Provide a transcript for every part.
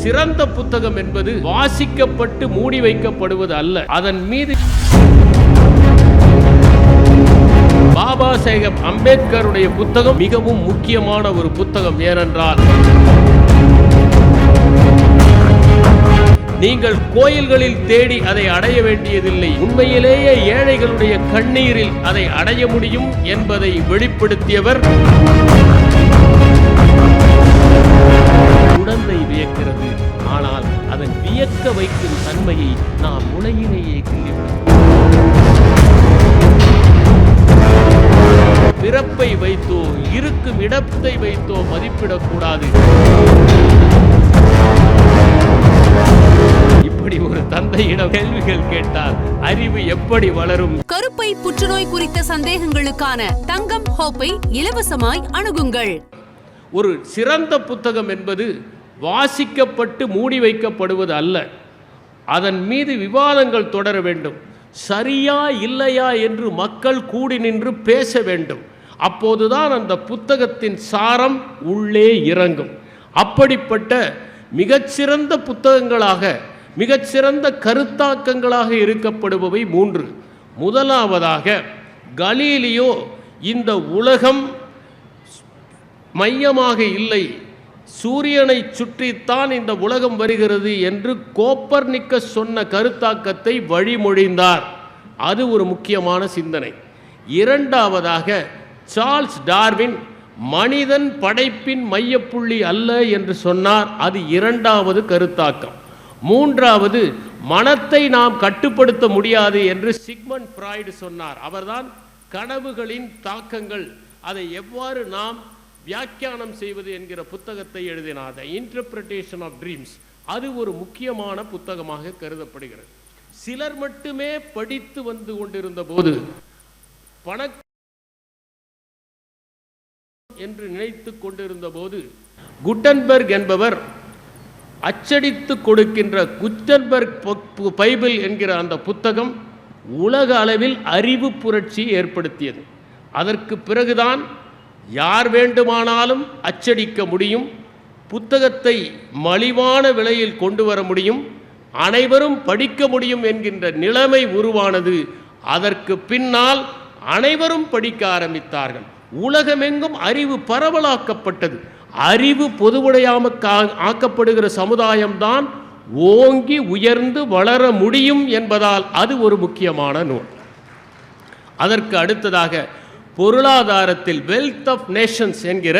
சிறந்த புத்தகம் என்பது வாசிக்கப்பட்டு மூடி வைக்கப்படுவது அல்ல, அதன் மீது பாபா சாஹேப் அம்பேத்கருடைய புத்தகம் மிகவும் முக்கியமான ஒரு புத்தகம். ஏனென்றால் நீங்கள் கோயில்களில் தேடி அதை அடைய வேண்டியதில்லை, உண்மையிலேயே ஏழைகளுடைய கண்ணீரில் அதை அடைய முடியும் என்பதை வெளிப்படுத்தியவர். குழந்தை வியக்கிறது, ஆனால் அதன் வியக்க வைக்கும் தன்மையை நாம் உலகிலேயே கிள்ளிவிடும். பிறப்பை வைத்தோ இருக்கும் இடத்தை வைத்தோ மதிப்பிடக்கூடாது. இப்படி ஒரு தந்தையிடம் கேள்விகள் கேட்டால் அறிவு எப்படி வளரும்? கருப்பை புற்றுநோய் குறித்த சந்தேகங்களுக்கான தங்கம் ஹோப்பை இலவசமாய் அணுகுங்கள். ஒரு சிறந்த புத்தகம் என்பது வாசிக்கப்பட்டு மூடி வைக்கப்படுவது அல்ல, அதன் மீது விவாதங்கள் தொடர வேண்டும். சரியா இல்லையா என்று மக்கள் கூடி நின்று பேச வேண்டும். அப்போதுதான் அந்த புத்தகத்தின் சாரம் உள்ளே இறங்கும். அப்படிப்பட்ட மிகச்சிறந்த புத்தகங்களாக, மிகச்சிறந்த கருத்தாக்கங்களாக இருக்கப்படுபவை 3. முதலாவதாக, கலீலியோ இந்த உலகம் மையமாக இல்லை, சூரியனை சுற்றித்தான் இந்த உலகம் வருகிறது என்று கோப்பர்னிக்கஸ் சொன்ன கருத்தாக்கத்தை வழிமொழிந்தார். அது ஒரு முக்கியமான சிந்தனை. இரண்டாவதாக, சார்ல்ஸ் டார்வின் மனிதன் படைப்பின் மையப்புள்ளி அல்ல என்று சொன்னார். அது இரண்டாவது கருத்தாக்கம். மூன்றாவது, மனத்தை நாம் கட்டுப்படுத்த முடியாது என்று சிக்மண்ட் ஃப்ராய்டு சொன்னார். அவர்தான் கனவுகளின் தாக்கங்கள், அதை எவ்வாறு நாம் வியாக்கியானம் செய்வது என்கிற புத்தகத்தை எழுதினார், தி இன்டர்பிரிட்டேஷன் ஆஃப் ட்ரீம்ஸ். அது ஒரு முக்கியமான புத்தகமாக கருதப்படுகிறது. சிலர் மட்டுமே படித்து வந்து கொண்டிருந்த போது, பண என்று நினைத்து கொண்டிருந்த போது, குட்டன்பர்க் என்பவர் அச்சடித்து கொடுக்கின்ற குட்டன்பர்க் பைபிள் என்கிற அந்த புத்தகம் உலக அளவில் அறிவு புரட்சி ஏற்படுத்தியது. அதற்கு பிறகுதான் யார் வேண்டுமானாலும் அச்சடிக்க முடியும், புத்தகத்தை மலிவான விலையில் கொண்டு வர முடியும், அனைவரும் படிக்க முடியும் என்கின்ற நிலைமை உருவானது. அதற்கு பின்னால் அனைவரும் படிக்க ஆரம்பித்தார்கள். உலகமெங்கும் அறிவு பரவலாக்கப்பட்டது. அறிவு பொதுவுடையாம ஆக்கப்படுகிற சமுதாயம்தான் ஓங்கி உயர்ந்து வளர முடியும் என்பதால் அது ஒரு முக்கியமான நூல். அதற்கு அடுத்ததாக, பொருளாதாரத்தில் வெல்த் ஆஃப் நேஷன்ஸ் என்கிற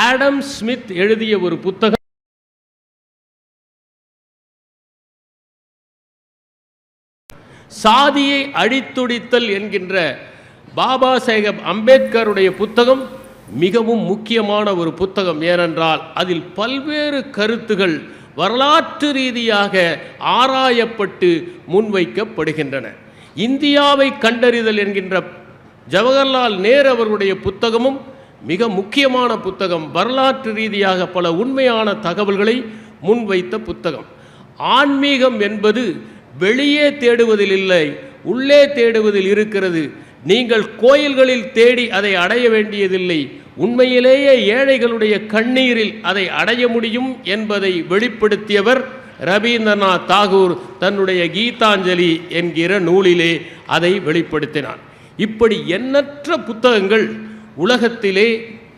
ஆடம் ஸ்மித் எழுதிய ஒரு புத்தகம். சாதியை அழித்துடித்தல் என்கின்ற பாபா சாஹேப் அம்பேத்கருடைய புத்தகம் மிகவும் முக்கியமான ஒரு புத்தகம். ஏனென்றால் அதில் பல்வேறு கருத்துகள் வரலாற்று ரீதியாக ஆராயப்பட்டு முன்வைக்கப்படுகின்றன. இந்தியாவை கண்டறிதல் என்கின்ற ஜவஹர்லால் நேரு அவர்களுடைய புத்தகமும் மிக முக்கியமான புத்தகம். வரலாற்று ரீதியாக பல உண்மையான தகவல்களை முன்வைத்த புத்தகம். ஆன்மீகம் என்பது வெளியே தேடுவதில் இல்லை, உள்ளே தேடுவதில் இருக்கிறது. நீங்கள் கோயில்களில் தேடி அதை அடைய வேண்டியதில்லை, உண்மையிலேயே ஏழைகளுடைய கண்ணீரில் அதை அடைய முடியும் என்பதை வெளிப்படுத்தியவர் ரவீந்திரநாத் தாகூர் தன்னுடைய கீதாஞ்சலி என்கிற நூலிலே அதை வெளிப்படுத்தினார். இப்படி எண்ணற்ற புத்தகங்கள் உலகத்திலே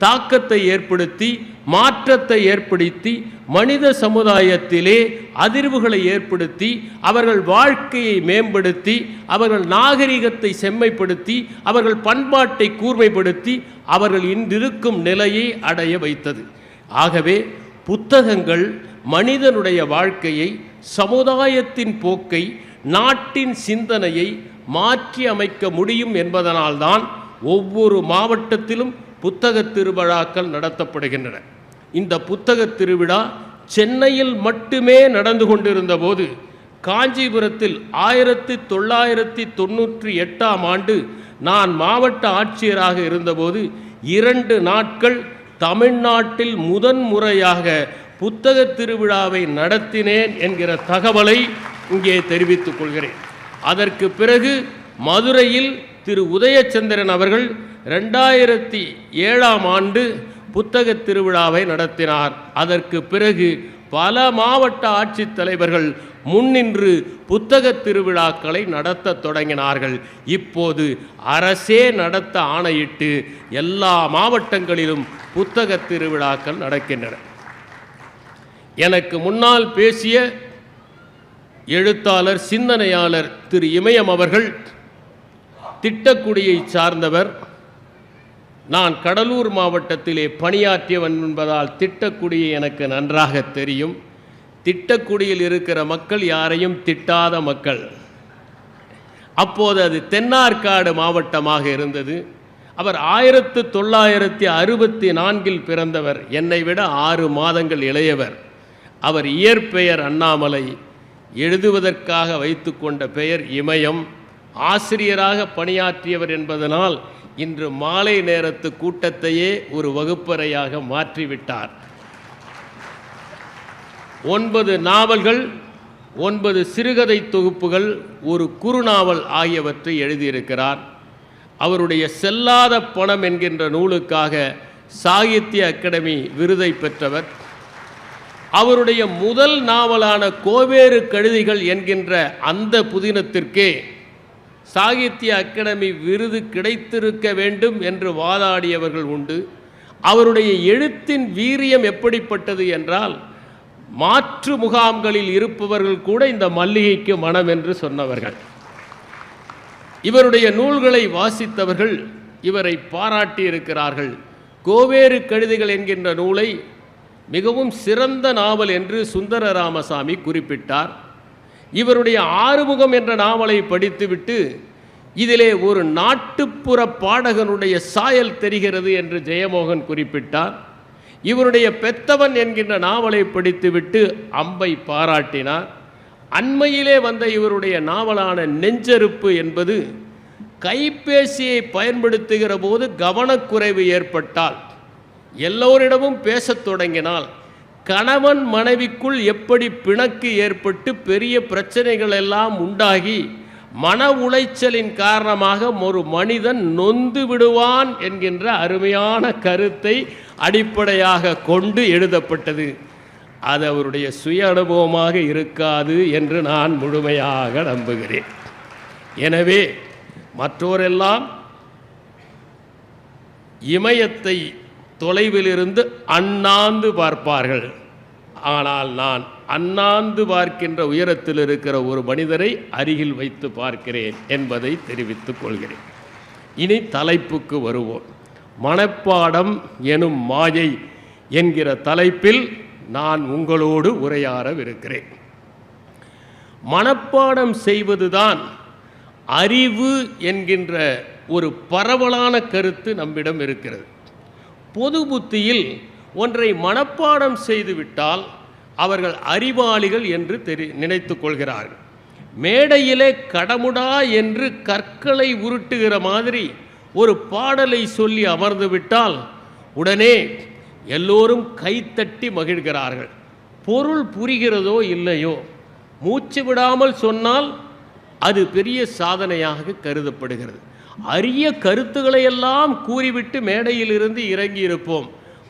தாக்கத்தை ஏற்படுத்தி, மாற்றத்தை ஏற்படுத்தி, மனித சமுதாயத்திலே அதிர்வுகளை ஏற்படுத்தி, அவர்கள் வாழ்க்கையை மேம்படுத்தி, அவர்கள் நாகரிகத்தை செம்மைப்படுத்தி, அவர்கள் பண்பாட்டை கூர்மைப்படுத்தி, அவர்கள் இன்றிருக்கும் நிலையை அடைய வைத்தது. ஆகவே புத்தகங்கள் மனிதனுடைய வாழ்க்கையை, சமுதாயத்தின் போக்கை, நாட்டின் சிந்தனையை மாற்றி அமைக்க முடியும் என்பதனால்தான் ஒவ்வொரு மாவட்டத்திலும் புத்தக திருவிழாக்கள் நடத்தப்படுகின்றன. இந்த புத்தக திருவிழா சென்னையில் மட்டுமே நடந்து கொண்டிருந்த போது, காஞ்சிபுரத்தில் 1998ஆம் ஆண்டு நான் மாவட்ட ஆட்சியராக இருந்தபோது 2 நாட்கள் தமிழ்நாட்டில் முதன்முறையாக புத்தக திருவிழாவை நடத்தினேன் என்கிற தகவலை இங்கே தெரிவித்துக் கொள்கிறேன். அதற்கு பிறகு மதுரையில் திரு உதயச்சந்திரன் அவர்கள் 2007ஆம் ஆண்டு புத்தக திருவிழாவை நடத்தினார். அதற்கு பிறகு பல மாவட்ட ஆட்சித்தலைவர்கள் முன்னின்று புத்தக திருவிழாக்களை நடத்த தொடங்கினார்கள். இப்போது அரசே நடத்த ஆணையிட்டு எல்லா மாவட்டங்களிலும் புத்தக திருவிழாக்கள் நடக்கின்றன. எனக்கு முன்னால் பேசிய எழுத்தாளர் சிந்தனையாளர் திரு இமயம் அவர்கள் திட்டக்குடியை சார்ந்தவர். நான் கடலூர் மாவட்டத்திலே பணியாற்றியவன் என்பதால் திட்டக்குடியை எனக்கு நன்றாக தெரியும். திட்டக்குடியில் இருக்கிற மக்கள் யாரையும் திட்டாத மக்கள். அப்போது அது தென்னார்காடு மாவட்டமாக இருந்தது. அவர் 1964 பிறந்தவர். என்னை விட 6 மாதங்கள் இளையவர். அவர் இயற்பெயர் அண்ணாமலை, எழுதுவதற்காக வைத்து கொண்ட பெயர் இமயம். ஆசிரியராக பணியாற்றியவர் என்பதனால் இன்று மாலை நேரத்து கூட்டத்தையே ஒரு வகுப்பறையாக மாற்றிவிட்டார். 9 நாவல்கள், 9 சிறுகதை தொகுப்புகள், ஒரு குறுநாவல் ஆகியவற்றை எழுதியிருக்கிறார். அவருடைய செல்லாத பணம் என்கின்ற நூலுக்காக சாகித்ய அகாடமி விருதை பெற்றவர். அவருடைய முதல் நாவலான கோவேறு கழுதிகள் என்கின்ற அந்த புதினத்திற்கே சாகித்ய அகாடமி விருது கிடைத்திருக்க வேண்டும் என்று வாதாடியவர்கள் உண்டு. அவருடைய எழுத்தின் வீரியம் எப்படிப்பட்டது என்றால், மாற்று முகாம்களில் இருப்பவர்கள் கூட இந்த மல்லிகைக்கு மனம் என்று சொன்னவர்கள். இவருடைய நூல்களை வாசித்தவர்கள் இவரை பாராட்டியிருக்கிறார்கள். கோவேறு கழுதிகள் என்கின்ற நூலை மிகவும் சிறந்த நாவல் என்று சுந்தர ராமசாமி குறிப்பிட்டார். இவருடைய ஆறுமுகம் என்ற நாவலை படித்துவிட்டு இதிலே ஒரு நாட்டுப்புற பாடகனுடைய சாயல் தெரிகிறது என்று ஜெயமோகன் குறிப்பிட்டார். இவருடைய பெத்தவன் என்கின்ற நாவலை படித்துவிட்டு அம்பை பாராட்டினார். அண்மையிலே வந்த இவருடைய நாவலான நெஞ்செருப்பு என்பது கைபேசியை பயன்படுத்துகிற போது கவனக்குறைவு ஏற்பட்டால், எல்லோரிடமும் பேசத் தொடங்கினால், கணவன் மனைவிக்குள் எப்படி பிணக்கு ஏற்பட்டு பெரிய பிரச்சனைகள் எல்லாம் உண்டாகி மன உளைச்சலின் காரணமாக ஒரு மனிதன் நொந்து விடுவான் என்கின்ற அருமையான கருத்தை அடிப்படையாக கொண்டு எழுதப்பட்டது. அது அவருடைய சுய அனுபவமாக இருக்காது என்று நான் முழுமையாக நம்புகிறேன். எனவே மற்றோரெல்லாம் இமயத்தை தொலைவிலிருந்து அண்ணாந்து பார்ப்பார்கள். ஆனால் நான் அண்ணாந்து பார்க்கின்ற உயரத்தில் இருக்கிற ஒரு மனிதரை அருகில் வைத்து பார்க்கிறேன் என்பதை தெரிவித்துக் கொள்கிறேன். இனி தலைப்புக்கு வருவோம். மனப்பாடம் எனும் மாயை என்கிற தலைப்பில் நான் உங்களோடு உரையாடவிருக்கிறேன். மனப்பாடம் செய்வதுதான் அறிவு என்கின்ற ஒரு பரவலான கருத்து நம்மிடம் இருக்கிறது. பொது புத்தியில் ஒன்றை மனப்பாடம் செய்துவிட்டால் அவர்கள் அறிவாளிகள் என்று நினைத்து கொள்கிறார்கள். மேடையிலே கடமுடா என்று கற்களை உருட்டுகிற மாதிரி ஒரு பாடலை சொல்லி அமர்ந்து விட்டால் உடனே எல்லோரும் கைத்தட்டி மகிழ்கிறார்கள். பொருள் புரிகிறதோ இல்லையோ, மூச்சு விடாமல் சொன்னால் அது பெரிய சாதனையாக கருதப்படுகிறது. அரிய கருத்துக்களை எல்லாம் கூறிவிட்டு மேடையிலிருந்து இறங்கி இருப்போம்.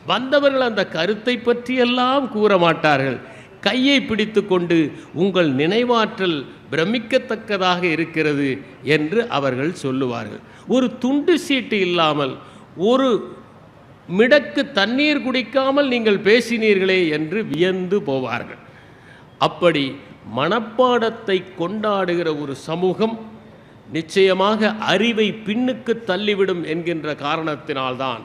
வந்தவர்கள் அந்த கருத்தை பற்றியெல்லாம் கூற மாட்டார்கள். கையை பிடித்து கொண்டு உங்கள் நினைவாற்றல் பிரமிக்கத்தக்கதாக இருக்கிறது என்று அவர்கள் சொல்லுவார்கள். ஒரு துண்டு சீட்டு இல்லாமல், ஒரு மிடக்கு தண்ணீர் குடிக்காமல் நீங்கள் பேசினீர்களே என்று வியந்து போவார்கள். அப்படி மனப்பாடத்தை கொண்டாடுகிற ஒரு சமூகம் நிச்சயமாக அறிவை பின்னுக்கு தள்ளிவிடும் என்கின்ற காரணத்தினால்தான்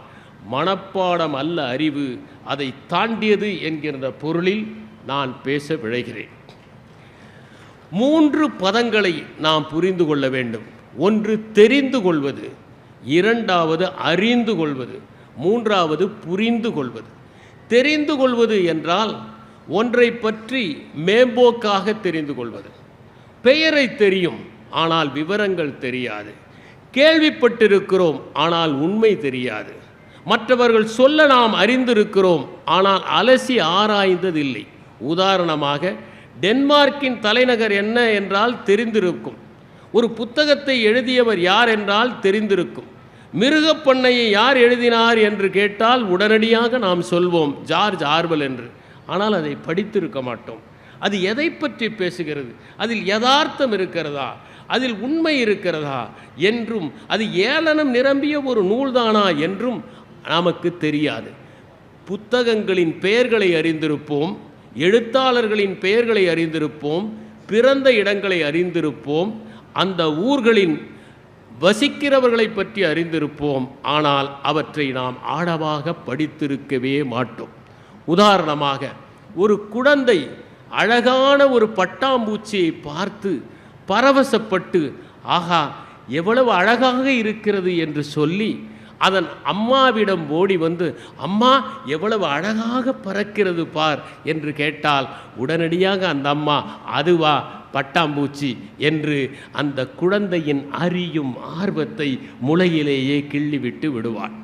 மனப்பாடம் அல்ல அறிவு, அதை தாண்டியது என்கின்ற பொருளில் நான் பேச விழைகிறேன். 3 பதங்களை நாம் புரிந்து கொள்ள வேண்டும். ஒன்று தெரிந்து கொள்வது, இரண்டாவது அறிந்து கொள்வது, மூன்றாவது புரிந்து கொள்வது. தெரிந்து கொள்வது என்றால் ஒன்றை பற்றி மேம்போக்காக தெரிந்து கொள்வது. பெயரை தெரியும், ஆனால் விவரங்கள் தெரியாது. கேள்விப்பட்டிருக்கிறோம், ஆனால் உண்மை தெரியாது. மற்றவர்கள் சொல்ல நாம் அறிந்திருக்கிறோம், ஆனால் அலசி ஆராய்ந்ததில்லை. உதாரணமாக, டென்மார்க்கின் தலைநகர் என்ன என்றால் தெரிந்திருக்கும். ஒரு புத்தகத்தை எழுதியவர் யார் என்றால் தெரிந்திருக்கும். மிருகப்பண்ணையை யார் எழுதினார் என்று கேட்டால் உடனடியாக நாம் சொல்வோம் ஜார்ஜ் ஆர்வெல் என்று. ஆனால் அதை படித்திருக்க மாட்டோம். அது எதை பற்றி பேசுகிறது, அதில் யதார்த்தம் இருக்கிறதா, அதில் உண்மை இருக்கிறதா என்றும், அது ஏளனம் நிரம்பிய ஒரு நூல்தானா என்றும் நமக்கு தெரியாது. புத்தகங்களின் பெயர்களை அறிந்திருப்போம், எழுத்தாளர்களின் பெயர்களை அறிந்திருப்போம், பிறந்த இடங்களை அறிந்திருப்போம், அந்த ஊர்களின் வசிக்கிறவர்களை பற்றி அறிந்திருப்போம். ஆனால் அவற்றை நாம் ஆழமாக படித்திருக்கவே மாட்டோம். உதாரணமாக, ஒரு குழந்தை அழகான ஒரு பட்டாம்பூச்சியை பார்த்து பரவசப்பட்டு ஆஹா எவ்வளவு அழகாக இருக்கிறது என்று சொல்லி அதன் அம்மாவிடம் ஓடி வந்து அம்மா எவ்வளவு அழகாக பறக்கிறது பார் என்று கேட்டால் உடனடியாக அந்த அம்மா அதுவா பட்டாம்பூச்சி என்று அந்த குழந்தையின் அறியும் ஆர்வத்தை முளையிலேயே கிள்ளிவிட்டு விடுவாள்.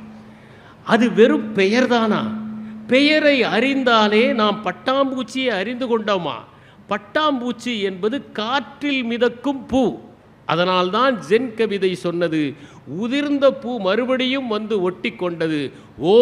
அது வெறும் பெயர்தானா? பெயரை அறிந்தாலே நாம் பட்டாம்பூச்சியை அறிந்து கொண்டோமா? பட்டாம்பூச்சி என்பது காற்றில் மிதக்கும் பூ. அதனால்தான் ஜென் கவிதை சொன்னது, உதிர்ந்த பூ மறுபடியும் வந்து ஒட்டி கொண்டது, ஓ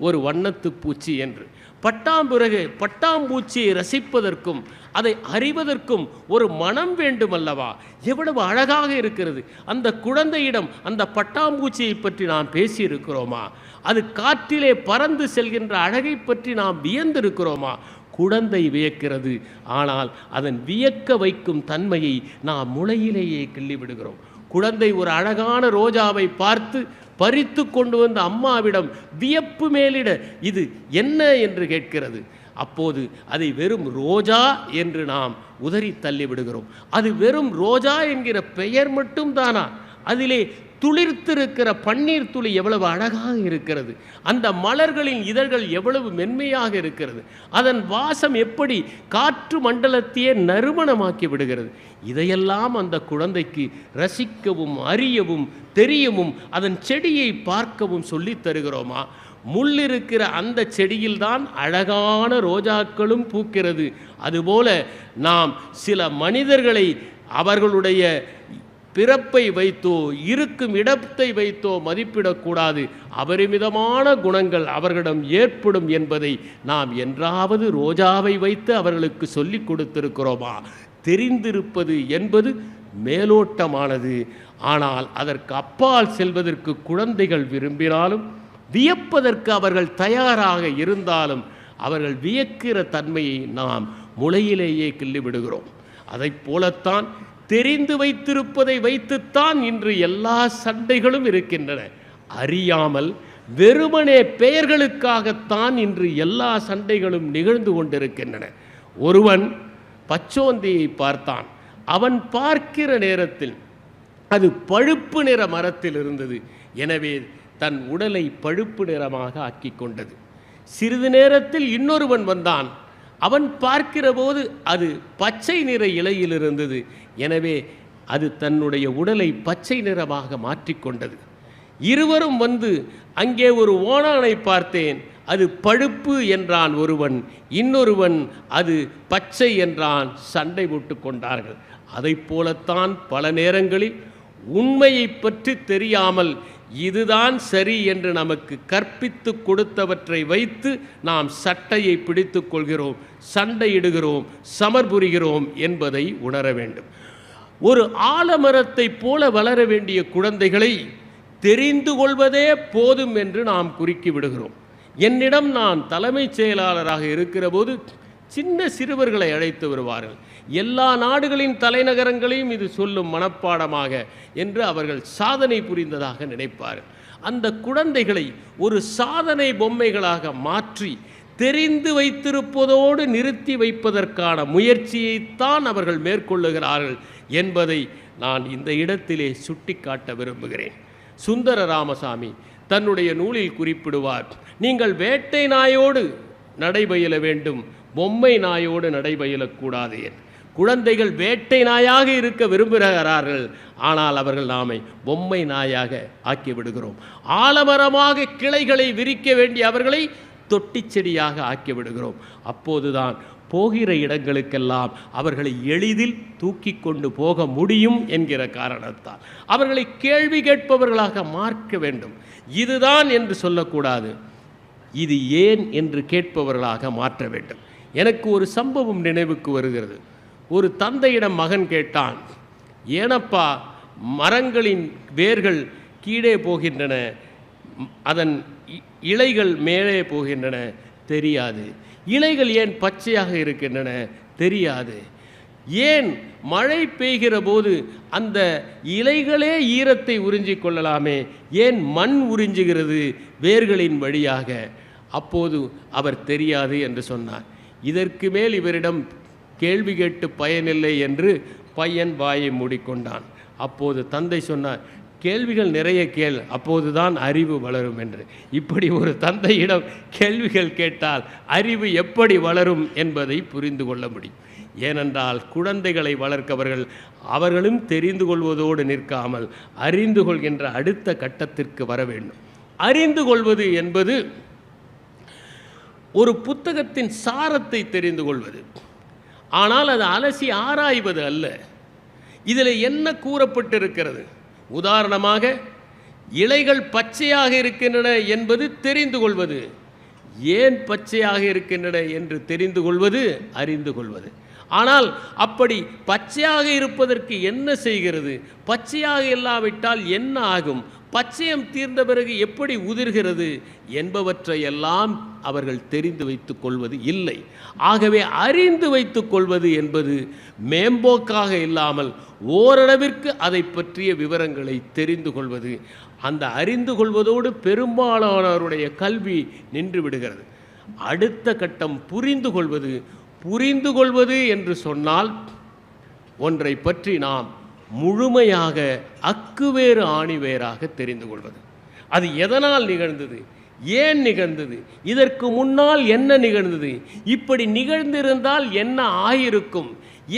ஒரு வண்ணத்து பூச்சி என்று. பட்டாம்பூச்சியை ரசிப்பதற்கும் அதை அறிவதற்கும் ஒரு மனம் வேண்டுமல்லவா? எவ்வளவு அழகாக இருக்கிறது. அந்த குழந்தையிடம் அந்த பட்டாம்பூச்சியை பற்றி நாம் பேசியிருக்கிறோமா? அது காற்றிலே பறந்து செல்கின்ற அழகை பற்றி நாம் வியந்திருக்கிறோமா? குழந்தை வியக்கிறது, ஆனால் அதன் வியக்க வைக்கும் தன்மையை நாம் முளையிலேயே கிள்ளிவிடுகிறோம். குழந்தை ஒரு அழகான ரோஜாவை பார்த்து பறித்து கொண்டு வந்து அம்மாவிடம் வியப்பு மேலிட இது என்ன என்று கேட்கிறது. அப்போது அதை வெறும் ரோஜா என்று நாம் உதறி தள்ளிவிடுகிறோம். அது வெறும் ரோஜா என்கிற பெயர் மட்டும் தானா? அதிலே துளிர்த்திருக்கிற பன்னீர் துளி எவ்வளவு அழகாக இருக்கிறது, அந்த மலர்களின் இதழ்கள் எவ்வளவு மென்மையாக இருக்கிறது, அதன் வாசம் எப்படி காற்று மண்டலத்தையே நறுமணமாக்கி விடுகிறது. இதையெல்லாம் அந்த குழந்தைக்கு ரசிக்கவும் அறியவும் தெரியவும் அதன் செடியை பார்க்கவும் சொல்லித் தருகிறோமா? முள்ளிருக்கிற அந்த செடியில்தான் அழகான ரோஜாக்களும் பூக்கிறது. அதுபோல நாம் சில மனிதர்களை அவர்களுடைய பிறப்பை வைத்தோ இருக்கும் இடத்தை வைத்தோ மதிப்பிடக்கூடாது. அபரிமிதமான குணங்கள் அவர்களிடம் ஏற்படும் என்பதை நாம் என்றாவது ரோஜாவை வைத்து அவர்களுக்கு சொல்லிக் கொடுத்திருக்கிறோமா? தெரிந்திருப்பது என்பது மேலோட்டமானது. ஆனால் அதற்கு அப்பால் செல்வதற்கு குழந்தைகள் விரும்பினாலும், வியப்பதற்கு அவர்கள் தயாராக இருந்தாலும், அவர்கள் வியக்கிற தன்மையை நாம் முளையிலேயே கிள்ளிவிடுகிறோம். அதை போலத்தான் தெரிந்து வைத்திருப்பதை வைத்துத்தான் இன்று எல்லா சண்டைகளும் இருக்கின்றன. அறியாமல் வெறுமனே பெயர்களுக்காகத்தான் இன்று எல்லா சண்டைகளும் நிகழ்ந்து கொண்டிருக்கின்றன. ஒருவன் பச்சோந்தியை பார்த்தான். அவன் பார்க்கிற நேரத்தில் அது பழுப்பு நிற மரத்தில் இருந்தது. எனவே தன் உடலை பழுப்பு நிறமாக ஆக்கி கொண்டது. சிறிது நேரத்தில் இன்னொருவன் வந்தான். அவன் பார்க்கிற போது அது பச்சை நிற இலையில் இருந்தது. எனவே அது தன்னுடைய உடலை பச்சை நிறமாக மாற்றிக்கொண்டது. இருவரும் வந்து அங்கே ஒரு ஓணானை பார்த்தேன், அது பழுப்பு என்றான் ஒருவன், இன்னொருவன் அது பச்சை என்றான். சண்டை போட்டு கொண்டார்கள். அதை போலத்தான் பல நேரங்களில் உண்மையை பற்றி தெரியாமல் இதுதான் சரி என்று நமக்கு கற்பித்து கொடுத்தவற்றை வைத்து நாம் சட்டையை பிடித்து கொள்கிறோம், சண்டையிடுகிறோம், சமர்புரிகிறோம் என்பதை உணர வேண்டும். ஒரு ஆலமரத்தை போல வளர வேண்டிய குழந்தைகளை தெரிந்து கொள்வதே போதும் என்று நாம் குறுக்கி விடுகிறோம். என்னிடம் நான் தலைமைச் செயலாளராக இருக்கிற போது சின்ன சிறுவர்களை அழைத்து வருவார்கள். எல்லா நாடுகளின் தலைநகரங்களையும் இது சொல்லும் மனப்பாடமாக என்று அவர்கள் சாதனை புரிந்ததாக நினைப்பார்கள். அந்த குழந்தைகளை ஒரு சாதனை பொம்மைகளாக மாற்றி தெரிந்து வைத்திருப்பதோடு நிறுத்தி வைப்பதற்கான முயற்சியைத்தான் அவர்கள் மேற்கொள்ளுகிறார்கள் என்பதை நான் இந்த இடத்திலே சுட்டிக்காட்ட விரும்புகிறேன். சுந்தர ராமசாமி தன்னுடைய நூலில் குறிப்பிடுவார், நீங்கள் வேட்டை நாயோடு நடைபயில வேண்டும், பொம்மை நாயோடு நடைபயிலக்கூடாது. குழந்தைகள் வேட்டை நாயாக இருக்க விரும்புகிறார்கள், ஆனால் அவர்கள் நாமை பொம்மை நாயாக ஆக்கிவிடுகிறோம். ஆலமரமாக கிளைகளை விரிக்க வேண்டிய அவர்களை தொட்டி செடியாக ஆக்கிவிடுகிறோம். அப்போதுதான் போகிற இடங்களுக்கெல்லாம் அவர்களை எளிதில் தூக்கி கொண்டு போக முடியும் என்கிற காரணத்தால் அவர்களை கேள்வி கேட்பவர்களாக மாற்ற வேண்டும். இதுதான் என்று சொல்லக்கூடாது, இது ஏன் என்று கேட்பவர்களாக மாற்ற வேண்டும். எனக்கு ஒரு சம்பவம் நினைவுக்கு வருகிறது. ஒரு தந்தையிடம் மகன் கேட்டான், ஏனப்பா மரங்களின் வேர்கள் கீழே போகின்றன, அதன் இலைகள் மேலே போகின்றன? தெரியாது. இலைகள் ஏன் பச்சையாக இருக்கின்றன? தெரியாது. ஏன் மழை பெய்கிற போது அந்த இலைகளே ஈரத்தை உறிஞ்சிக் கொள்ளலாமே, ஏன் மண் உறிஞ்சுகிறது வேர்களின் வழியாக? அப்போது அவர் தெரியாது என்று சொன்னார். இதற்கு மேல் இவரிடம் கேள்வி கேட்டு பயனில்லை என்று பையன் வாயை மூடிக்கொண்டான். அப்போது தந்தை சொன்னார், கேள்விகள் நிறைய கேள், அப்போதுதான் அறிவு வளரும் என்று. இப்படி ஒரு தந்தையிடம் கேள்விகள் கேட்டால் அறிவு எப்படி வளரும் என்பதை புரிந்து கொள்ள முடியும். ஏனென்றால் குழந்தைகளை வளர்க்கவர்கள் அவர்களும் தெரிந்து கொள்வதோடு நிற்காமல் அறிந்து கொள்கின்ற அடுத்த கட்டத்திற்கு வர வேண்டும். அறிந்து கொள்வது என்பது ஒரு புத்தகத்தின் சாரத்தை தெரிந்து கொள்வது, ஆனால் அது அலசி ஆராய்வது அல்ல. இதில் என்ன கூறப்பட்டிருக்கிறது? உதாரணமாக, இலைகள் பச்சையாக இருக்கின்றன என்பது தெரிந்து கொள்வது. ஏன் பச்சையாக இருக்கின்றன என்று தெரிந்து கொள்வது அறிந்து கொள்வது. ஆனால் அப்படி பச்சையாக இருப்பதற்கு என்ன செய்கிறது? பச்சையாக இல்லாவிட்டால் என்ன ஆகும்? பச்சையம் தீர்ந்த பிறகு எப்படி உதிர்கிறது என்பவற்றையெல்லாம் அவர்கள் தெரிந்து வைத்துக் கொள்வது இல்லை. ஆகவே அறிந்து வைத்துக் கொள்வது என்பது மேம்போக்காக இல்லாமல் ஓரளவிற்கு அதை பற்றிய விவரங்களை தெரிந்து கொள்வது. அந்த அறிந்து கொள்வதோடு பெரும்பாலானவருடைய கல்வி நின்று விடுகிறது. அடுத்த கட்டம் புரிந்து கொள்வது. புரிந்து கொள்வது என்று சொன்னால் ஒன்றை பற்றி நாம் முழுமையாக அக்குவேறு ஆணிவேராக தெரிந்து கொள்வது. அது எதனால் நிகழ்ந்தது, ஏன் நிகழ்ந்தது, இதற்கு முன்னால் என்ன நிகழ்ந்தது, இப்படி நிகழ்ந்திருந்தால் என்ன ஆயிருக்கும்,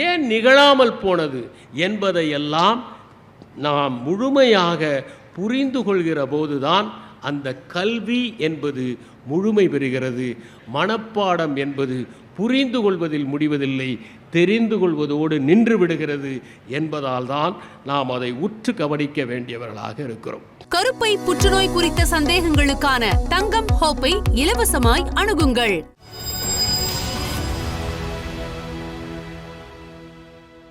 ஏன் நிகழாமல் போனது என்பதையெல்லாம் நாம் முழுமையாக புரிந்து கொள்கிற போதுதான் அந்த கல்வி என்பது முழுமை பெறுகிறது. மனப்பாடம் என்பது புரிந்து கொள்வதில் முடிவதில்லை, தெரிந்து கொள்வதோடு நின்று விடுகிறது என்பதால் தான் நாம் அதை உற்று கவனிக்க வேண்டியவர்களாக இருக்கிறோம். கருப்பை புற்றுநோய் குறித்த சந்தேகங்களுக்கான தங்கம் ஹோப்பை இலவசமாய் அணுகுங்கள்.